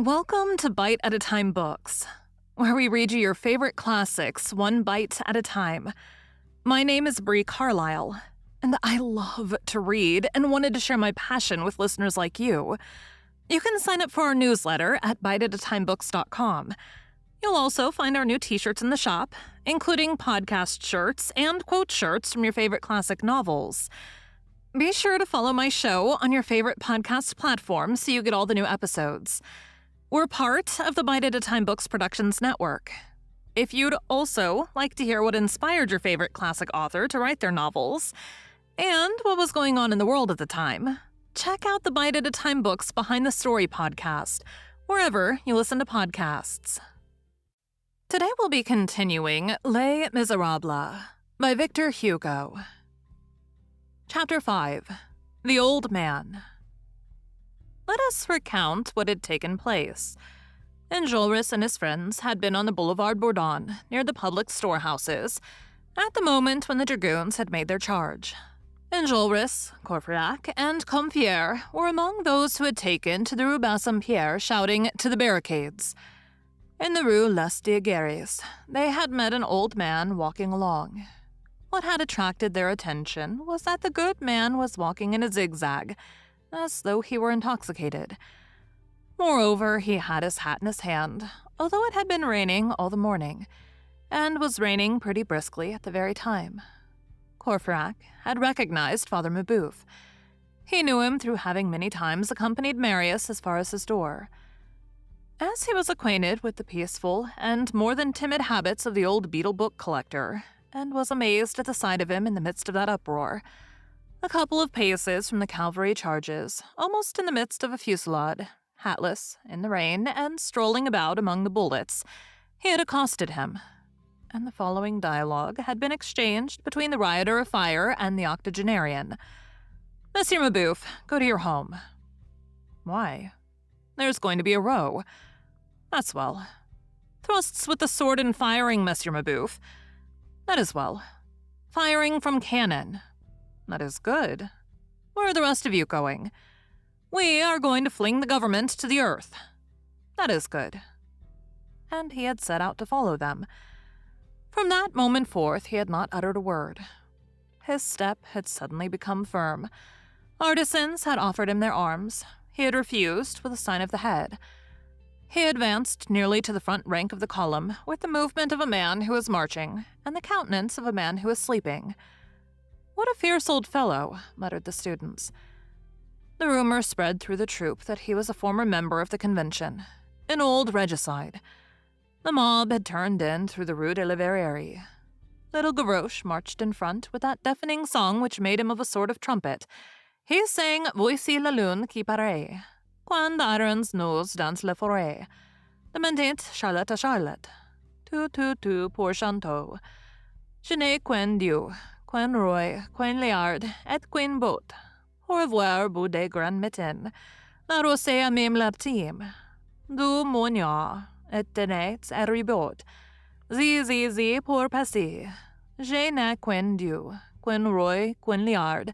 Welcome to Bite at a Time Books, where we read you your favorite classics one bite at a time. My name is Bree Carlile, and I love to read and wanted to share my passion with listeners like you. You can sign up for our newsletter at biteatatimebooks.com. You'll also find our new t-shirts in the shop, including podcast shirts and quote shirts from your favorite classic novels. Be sure to follow my show on your favorite podcast platform so you get all the new episodes. We're part of the Bite at a Time Books Productions Network. If you'd also like to hear what inspired your favorite classic author to write their novels, and what was going on in the world at the time, check out the Bite at a Time Books Behind the Story podcast, wherever you listen to podcasts. Today we'll be continuing Les Miserables by Victor Hugo. Chapter 5. The Old Man. Let us recount what had taken place. Enjolras and his friends had been on the Boulevard Bourdon, near the public storehouses, at the moment when the dragoons had made their charge. Enjolras, Courfeyrac, and Combeferre were among those who had taken to the Rue Bassompierre shouting, "To the barricades!" In the Rue Les Diegeries, they had met an old man walking along. What had attracted their attention was that the good man was walking in a zigzag, as though he were intoxicated. Moreover, he had his hat in his hand, although it had been raining all the morning, and was raining pretty briskly at the very time. Courfeyrac had recognized Father Mabeuf. He knew him through having many times accompanied Marius as far as his door. As he was acquainted with the peaceful and more than timid habits of the old beetle book collector, and was amazed at the sight of him in the midst of that uproar, a couple of paces from the cavalry charges, almost in the midst of a fusillade, hatless, in the rain, and strolling about among the bullets, he had accosted him, and the following dialogue had been exchanged between the rioter of fire and the octogenarian. "Monsieur Mabeuf, go to your home." "Why?" "There's going to be a row." "That's well." "Thrusts with the sword and firing, Monsieur Mabeuf." "That is well." "Firing from cannon." "That is good." "Where are the rest of you going?" "We are going to fling the government to the earth." "That is good." And he had set out to follow them. From that moment forth he had not uttered a word. His step had suddenly become firm. Artisans had offered him their arms. He had refused with a sign of the head. He advanced nearly to the front rank of the column with the movement of a man who is marching and the countenance of a man who is sleeping. "What a fierce old fellow," muttered the students. The rumor spread through the troop that he was a former member of the convention, an old regicide. The mob had turned in through the Rue de la Verrerie. Little Gavroche marched in front with that deafening song which made him of a sort of trumpet. He sang "Voici la lune qui paraît, quand d'irons nous dans la forêt. Demandait Charlotte à Charlotte, tu pour chanteau. Je n'ai qu'un Dieu, qu'un roi, qu'un liard, et qu'une botte. Pour avoir bout des grands matins, la rosée à même l'abtime. Du moignard, et tenez et ribot. Zi pour passer. Je n'ai qu'un Dieu, qu'un roi, qu'un liard,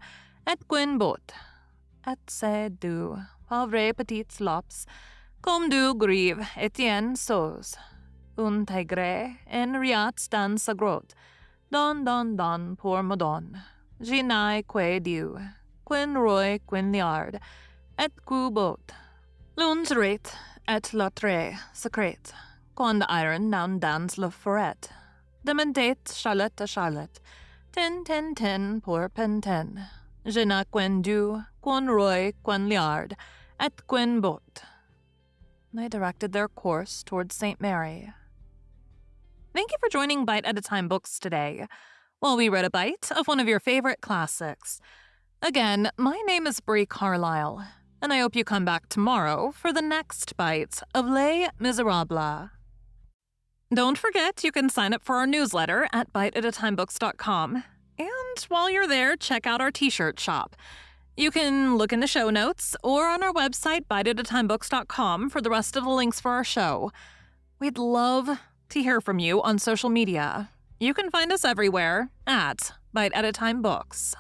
et qu'une botte. Et ces deux pauvres petites lops, comme deux grives etienne sauce. Un tigre en riat dans sa grotte. Don pour me donne. Je n'ai que Dieu, qu'un roi, qu'un liard, et qu'une botte. L'un rate et l'autre secrète. Quand iron down dans la forêt. Demandait Charlotte à Charlotte. Ten pour penten. Je n'ai qu'un Dieu, qu'un roi, qu'un liard, et qu'une botte. They directed their course towards St. Mary. Thank you for joining Bite at a Time Books today, while we read a bite of one of your favorite classics. Again, my name is Bree Carlile, and I hope you come back tomorrow for the next bite of Les Miserables. Don't forget you can sign up for our newsletter at biteatatimebooks.com, and while you're there, check out our t-shirt shop. You can look in the show notes or on our website, biteatatimebooks.com, for the rest of the links for our show. We'd love to hear from you on social media. You can find us everywhere at Bite at a Time Books.